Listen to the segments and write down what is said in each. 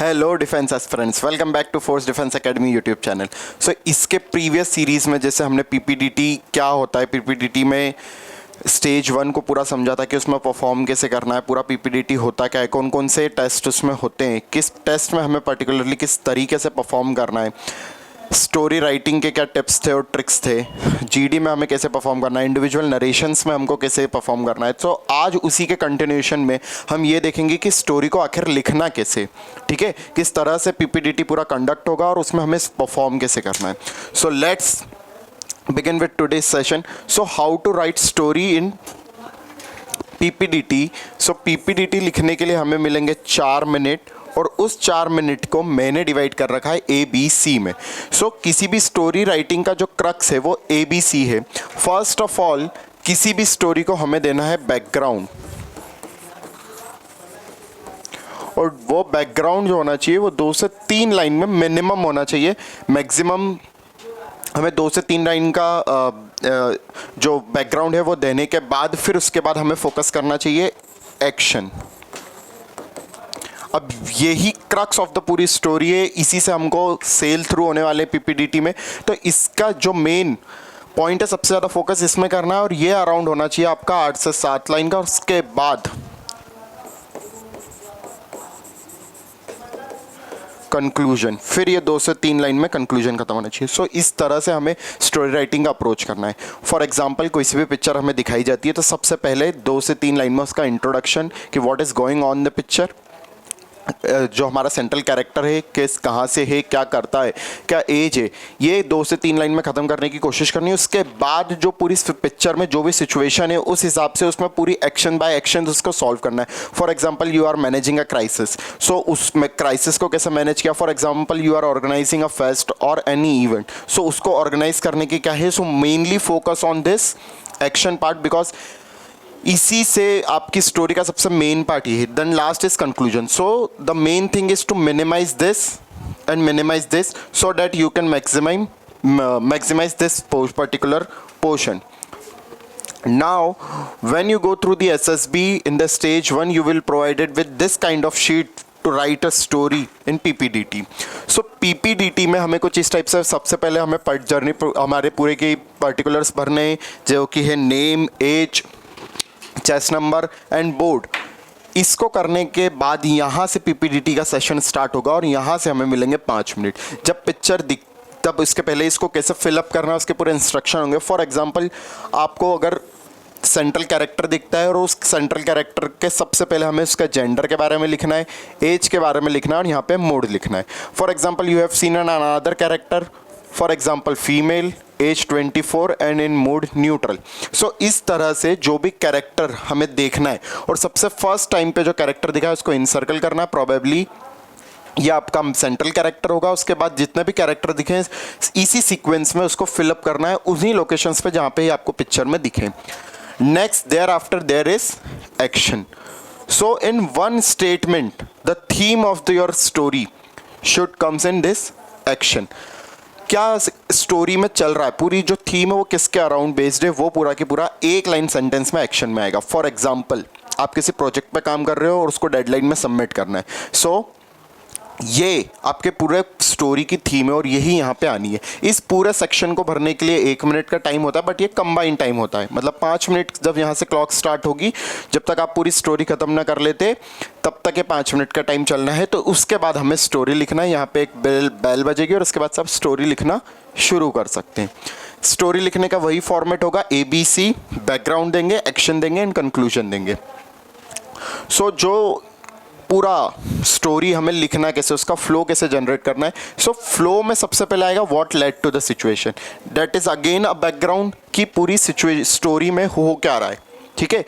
Hello defence aspirants, welcome back to force defence academy YouTube channel. So इसके previous series में जैसे हमने PPDT क्या होता है, पीपीडीटी में स्टेज 1 को पूरा समझा था कि उसमें परफॉर्म कैसे करना है, पूरा पीपीडीटी होता क्या है, कौन कौन से टेस्ट उसमें होते हैं, किस टेस्ट में हमें पर्टिकुलरली किस तरीके से परफॉर्म करना है, स्टोरी राइटिंग के क्या टिप्स थे और ट्रिक्स थे, जीडी में हमें कैसे परफॉर्म करना है, इंडिविजुअल नरेशंस में हमको कैसे परफॉर्म करना है। तो आज उसी के कंटिन्यूएशन में हम ये देखेंगे कि स्टोरी को आखिर लिखना कैसे, ठीक है, किस तरह से पीपीडीटी पूरा कंडक्ट होगा और उसमें हमें परफॉर्म कैसे करना है। So let's begin with today's session. So how to write story in PPDT. So PPDT लिखने के लिए हमें मिलेंगे 4 मिनट और उस 4 मिनट को मैंने डिवाइड कर रखा है ABC में। सो किसी भी स्टोरी राइटिंग का जो क्रक्स है वो ABC है। फर्स्ट ऑफ ऑल किसी भी स्टोरी को हमें देना है बैकग्राउंड, और वो बैकग्राउंड जो होना चाहिए वो 2 से 3 लाइन में मिनिमम होना चाहिए। मैक्सिमम हमें 2 से 3 लाइन का जो बैकग्राउंड है वो देने के बाद फिर उसके बाद हमें फोकस करना चाहिए एक्शन। अब यही क्रक्स ऑफ द पूरी स्टोरी है, इसी से हमको सेल थ्रू होने वाले पीपीडीटी में। तो इसका जो मेन पॉइंट है, सबसे ज़्यादा फोकस इसमें करना है और ये अराउंड होना चाहिए आपका 8 से 7 लाइन का। और उसके बाद कंक्लूजन, फिर ये 2 से 3 लाइन में कंक्लूजन खत्म होना चाहिए। सो इस तरह से हमें स्टोरी राइटिंग का अप्रोच करना है। फॉर एग्जांपल कोई सी भी पिक्चर हमें दिखाई जाती है तो सबसे पहले 2 से 3 लाइन में उसका इंट्रोडक्शन कि what is going on the picture, जो हमारा सेंट्रल कैरेक्टर है किस कहाँ से है, क्या करता है, क्या एज है, ये 2 से 3 लाइन में ख़त्म करने की कोशिश करनी है। उसके बाद जो पूरी पिक्चर में जो भी सिचुएशन है उस हिसाब से उसमें पूरी एक्शन बाय एक्शन उसको सॉल्व करना है। For example you are managing a crisis, so उसमें क्राइसिस को कैसे मैनेज किया। For example you are organising a fest और एनी इवेंट, सो उसको ऑर्गेनाइज करने की क्या है। So mainly focus on this action part, because इसी से आपकी स्टोरी का सबसे मेन पार्ट ही है। Then last is conclusion. So the main thing is to minimize this and minimize this so that you can maximize this particular portion. Now when you go through the SSB in the stage 1, you will provided with this kind of sheet to write a story in PPDT. So PPDT में हमें कुछ इस type से, सबसे पहले हमें journey हमारे पूरे के पर्टिकुलर्स भरने हैं, जो कि है name, age, chest number and board. इसको करने के बाद यहाँ से पीपीडीटी का सेशन स्टार्ट होगा और यहाँ से हमें मिलेंगे 5 मिनट। जब पिक्चर दिख तब इसके पहले इसको कैसे फिलअप करना है उसके पूरे इंस्ट्रक्शन होंगे। फॉर एग्जांपल आपको अगर सेंट्रल कैरेक्टर दिखता है और उस सेंट्रल कैरेक्टर के सबसे पहले हमें उसका जेंडर के बारे में लिखना है, एज के बारे में लिखना है और यहाँ पे मोड लिखना है। For example you have seen an another character, for example female, age 24 and in mood neutral. So इस तरह से जो भी कैरेक्टर हमें देखना है और सबसे फर्स्ट टाइम पे जो कैरेक्टर दिखा है उसको इनसर्कल करना है। प्रोबेबली ये आपका सेंट्रल कैरेक्टर होगा। उसके बाद जितने भी कैरेक्टर दिखे इसी सीक्वेंस में उसको फिलअप करना है उन्हीं लोकेशंस पे जहाँ पे आपको पिक्चर में दिखे। Next there after there is action. So in one statement the theme of your story should comes in this action. क्या स्टोरी में चल रहा है, पूरी जो थीम है वो किसके अराउंड बेस्ड है, वो पूरा की पूरा एक लाइन सेंटेंस में एक्शन में आएगा। फॉर एग्जांपल आप किसी प्रोजेक्ट पे काम कर रहे हो और उसको डेडलाइन में सबमिट करना है। सो ये आपके पूरे स्टोरी की थीम है और यही यहाँ पे आनी है। इस पूरे सेक्शन को भरने के लिए 1 मिनट का टाइम होता है, बट ये कंबाइंड टाइम होता है। मतलब 5 मिनट जब यहाँ से क्लॉक स्टार्ट होगी, जब तक आप पूरी स्टोरी खत्म ना कर लेते तब तक ये 5 मिनट का टाइम चलना है। तो उसके बाद हमें स्टोरी लिखना है। यहाँ पे एक बेल बजेगी और उसके बाद सब स्टोरी लिखना शुरू कर सकते हैं। स्टोरी लिखने का वही फॉर्मेट होगा, ABC, बैकग्राउंड देंगे, एक्शन देंगे एंड कंक्लूजन देंगे। सो जो पूरा स्टोरी हमें लिखना कैसे, उसका फ्लो कैसे जनरेट करना है। सो फ्लो में सबसे पहले आएगा what led to the situation, that is again a background की पूरी स्टोरी में हो क्या रहा है, ठीक है।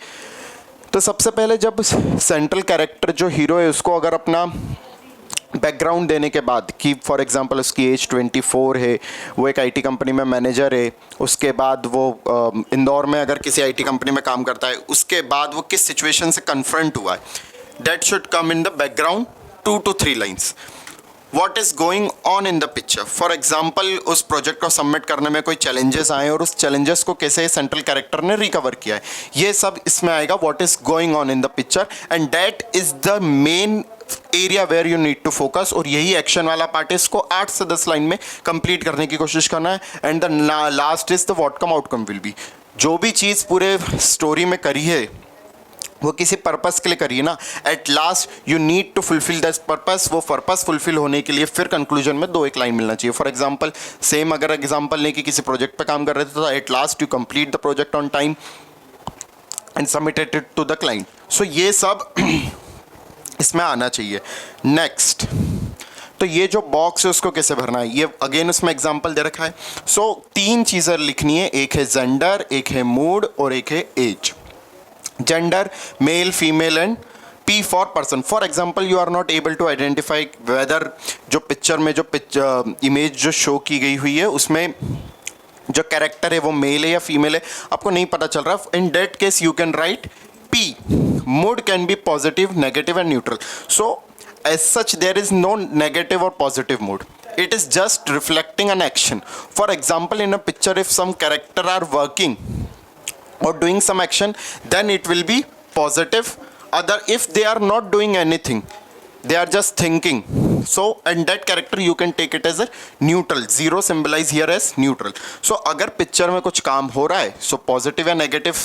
तो सबसे पहले जब सेंट्रल कैरेक्टर जो हीरो है उसको अगर अपना बैकग्राउंड देने के बाद कि फॉर एग्जांपल उसकी एज 24 है, वो एक IT कंपनी में मैनेजर है, उसके बाद वो इंदौर में अगर किसी IT कंपनी में काम करता है, उसके बाद वो किस सिचुएशन से कन्फ्रंट हुआ है, that should come in the background 2 to 3 lines. What is going on in the picture? For example उस प्रोजेक्ट को सबमिट करने में कोई चैलेंजेस आए और उस चैलेंजेस को कैसे सेंट्रल कैरेक्टर ने रिकवर किया है, ये सब इसमें आएगा। What is going on in the picture and that is the main area where you need to focus, और यही एक्शन वाला पार्ट है, इसको 8 से 10 लाइन में कंप्लीट करने की कोशिश करना है। And the last is the what come outcome will be. जो भी चीज़ पूरे स्टोरी में करी है वो किसी पर्पस के लिए करिए ना, at last you need to fulfil that purpose. वो पर्पस फुलफिल होने के लिए फिर कंक्लूजन में 2-1 लाइन मिलना चाहिए। फॉर एग्जांपल, सेम अगर एग्जांपल लें कि किसी प्रोजेक्ट पे काम कर रहे थे तो at last you complete the project on time and submitted it to the client. So ये सब इसमें आना चाहिए। नेक्स्ट, तो ये जो बॉक्स है उसको कैसे भरना है, ये अगेन उसमें एग्जांपल दे रखा है। सो 3 चीज़ें लिखनी है, एक है जेंडर, एक है मूड और एक है age. Gender male female and P for person. For example, you are not able to identify whether जो पिक्चर में जो इमेज जो शो की गई हुई है उसमें जो कैरेक्टर है वो मेल है या फीमेल है, आपको नहीं पता चल रहा। In that case you can write P। Mood can be positive, negative and neutral. So as such there is no negative और positive mood, it is just reflecting an action. For example, in a picture, if some character are working or doing some action, then it will be positive. Other, if they are not doing anything, they are just thinking, so and that character you can take it as a neutral. Zero symbolize here as neutral. So अगर picture में कुछ काम हो रहा है, so positive या negative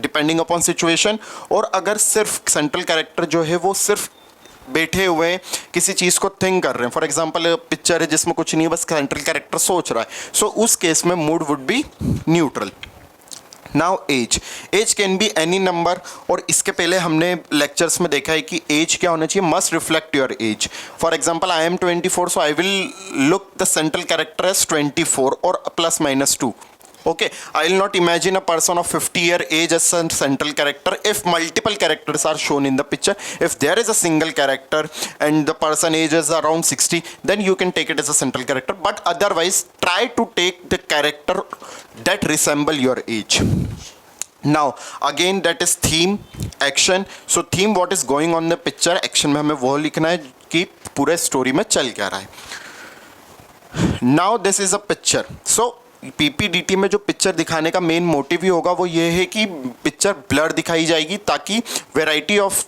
depending upon situation, और अगर सिर्फ सेंट्रल कैरेक्टर जो है वो सिर्फ बैठे हुए किसी चीज़ को थिंक कर रहे हैं, फॉर एग्जाम्पल पिक्चर है जिसमें कुछ नहीं है, बस सेंट्रल कैरेक्टर सोच रहा है, सो उस केस में mood would be neutral. Now age can be any number, और इसके पहले हमने लेक्चर्स में देखा है कि एज क्या होना चाहिए, must reflect your age. For example, I am 24, so I will look the central character age 24 और +-2. Okay, I will not imagine a person of 50-year age as a central character if multiple characters are shown in the picture. If there is a single character and the person age is around 60, then you can take it as a central character. But otherwise, try to take the character that resemble your age. Now, again, that is theme, action. So, theme, what is going on in the picture, action में हमें वो लिखना है कि पूरे story में चल क्या रहा है। Now, this is a picture. So, PPDT में जो पिक्चर दिखाने का मेन मोटिव ही होगा वो ये है कि पिक्चर ब्लर दिखाई जाएगी ताकि वैरायटी ऑफ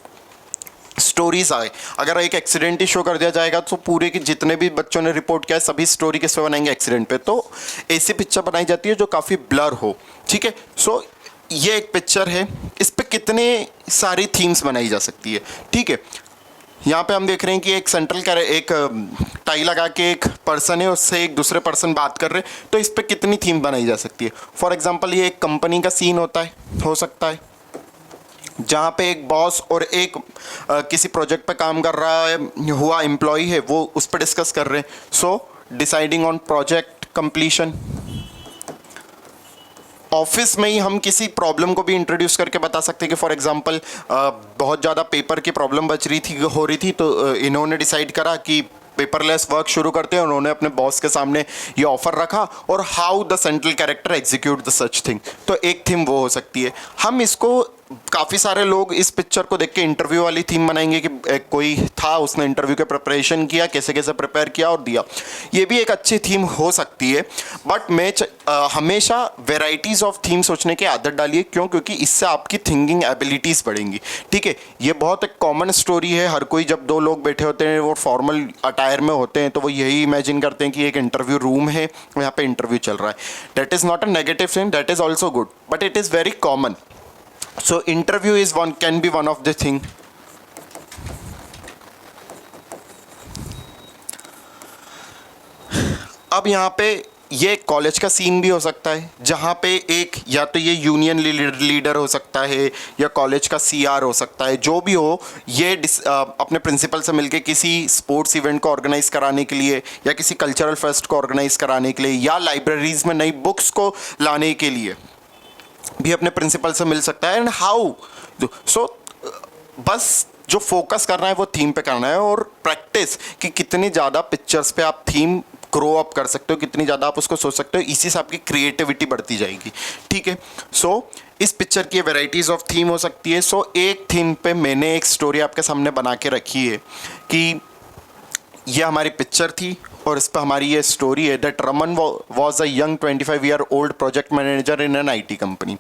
स्टोरीज आए। अगर एक एक्सीडेंट ही शो कर दिया जाएगा तो पूरे के जितने भी बच्चों ने रिपोर्ट किया है सभी स्टोरी किस पे बनाएंगे, एक्सीडेंट पे। तो ऐसी पिक्चर बनाई जाती है जो काफ़ी ब्लर हो, ठीक है। सो ये एक पिक्चर है, इस पर कितने सारी थीम्स बनाई जा सकती है, ठीक है। यहाँ पे हम देख रहे हैं कि एक सेंट्रल एक टाई लगा के एक पर्सन है, उससे एक दूसरे पर्सन बात कर रहे हैं, तो इस पर कितनी थीम बनाई जा सकती है। फॉर एग्जांपल, ये एक कंपनी का सीन हो सकता है जहाँ पे एक बॉस और एक किसी प्रोजेक्ट पे काम कर रहा है हुआ एम्प्लॉय है, वो उस पर डिस्कस कर रहे हैं। So deciding on project completion. Office में ही हम किसी प्रॉब्लम को भी इंट्रोड्यूस करके बता सकते हैं कि फॉर एग्जांपल बहुत ज़्यादा पेपर की प्रॉब्लम हो रही थी, तो इन्होंने डिसाइड करा कि पेपरलेस वर्क शुरू करते हैं। उन्होंने अपने बॉस के सामने ये ऑफर रखा, और how the central character execute the such thing. तो एक थीम वो हो सकती है। हम इसको काफ़ी सारे लोग इस पिक्चर को देख के इंटरव्यू वाली थीम बनाएंगे कि कोई था उसने इंटरव्यू के प्रिपरेशन किया, कैसे कैसे प्रिपेयर किया और दिया। ये भी एक अच्छी थीम हो सकती है, बट मैं हमेशा वेराइटीज़ ऑफ थीम सोचने की आदत डालिए। क्यों? क्योंकि इससे आपकी थिंकिंग एबिलिटीज़ बढ़ेंगी, ठीक है। ये बहुत एक कॉमन स्टोरी है। हर कोई, जब 2 लोग बैठे होते हैं वो फॉर्मल अटायर में होते हैं, तो वो यही इमेजिन करते हैं कि एक इंटरव्यू रूम है, यहाँ पे इंटरव्यू चल रहा है। That is not a negative thing, that is also good, but it is very common. So interview is can be one of the thing. अब यहाँ पे ये कॉलेज का सीन भी हो सकता है जहाँ पे एक या तो ये यूनियन लीडर हो सकता है या कॉलेज का CR हो सकता है। जो भी हो, ये अपने प्रिंसिपल से मिलके किसी स्पोर्ट्स इवेंट को ऑर्गेनाइज कराने के लिए या किसी कल्चरल फेस्ट को ऑर्गेनाइज कराने के लिए या लाइब्रेरीज में नई बुक्स को लाने के लिए भी अपने प्रिंसिपल से मिल सकता है। एंड हाउ सो बस जो फोकस करना है वो थीम पे करना है, और प्रैक्टिस कि कितनी ज़्यादा पिक्चर्स पे आप थीम ग्रो अप कर सकते हो, कितनी ज़्यादा आप उसको सोच सकते हो, इसी से आपकी क्रिएटिविटी बढ़ती जाएगी, ठीक है। सो इस पिक्चर की वैराइटीज़ ऑफ थीम हो सकती है। सो एक थीम पे मैंने एक स्टोरी आपके सामने बना के रखी है कि ये हमारी पिक्चर थी और इस पर हमारी ये स्टोरी है that Raman was a young 25-year-old project manager in an IT company.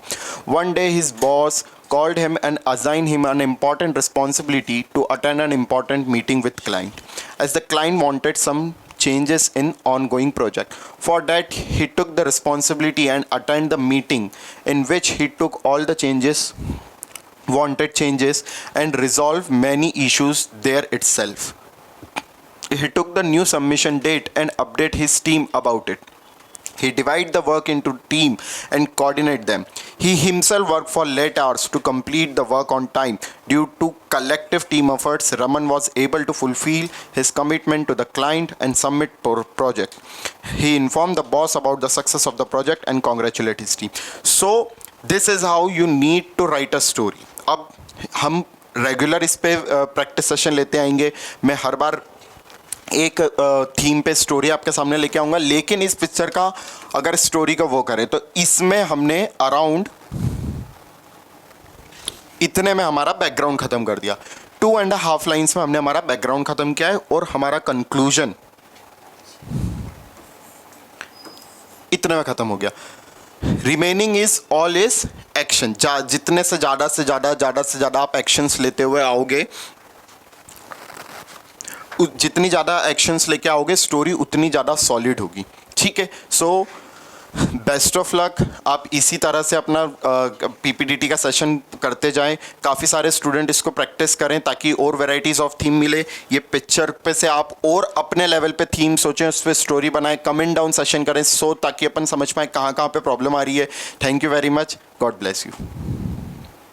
One day his boss called him and assigned him an important responsibility to attend an important meeting with client, as the client wanted some changes in ongoing project. For that, he took the responsibility and attend the meeting in which he took all the wanted changes and resolve many issues there itself. He took the new submission date and update his team about it. He divided the work into team and coordinate them. He himself worked for late hours to complete the work on time. Due to collective team efforts, Raman was able to fulfill his commitment to the client and submit project. He informed the boss about the success of the project and congratulated his team. So this is how you need to write a story. अब हम regular इस पे practice session लेते आएंगे. मैं हर बार एक theme पे story आपके सामने लेके आऊँगा, लेकिन इस पिक्चर का अगर स्टोरी का वो करें तो इसमें हमने अराउंड इतने में हमारा बैकग्राउंड ख़त्म कर दिया. 2.5 लाइन्स में हमने हमारा बैकग्राउंड ख़त्म किया है और हमारा कंक्लूजन इतने में ख़त्म हो गया. Remaining is all is action. जितने से ज़्यादा आप एक्शंस लेते हुए आओगे, जितनी ज़्यादा एक्शंस लेके आओगे, स्टोरी उतनी ज़्यादा सॉलिड होगी. ठीक है. So best of luck. आप इसी तरह से अपना पीपीडीटी का सेशन करते जाएं. काफ़ी सारे स्टूडेंट इसको प्रैक्टिस करें ताकि और वैरायटीज़ ऑफ थीम मिले. ये पिक्चर पे से आप और अपने लेवल पे थीम सोचें, उस पर स्टोरी बनाएं, कमेंट डाउन सेशन करें, ताकि अपन समझ पाएँ कहाँ कहाँ पे प्रॉब्लम आ रही है. Thank you very much. God bless you.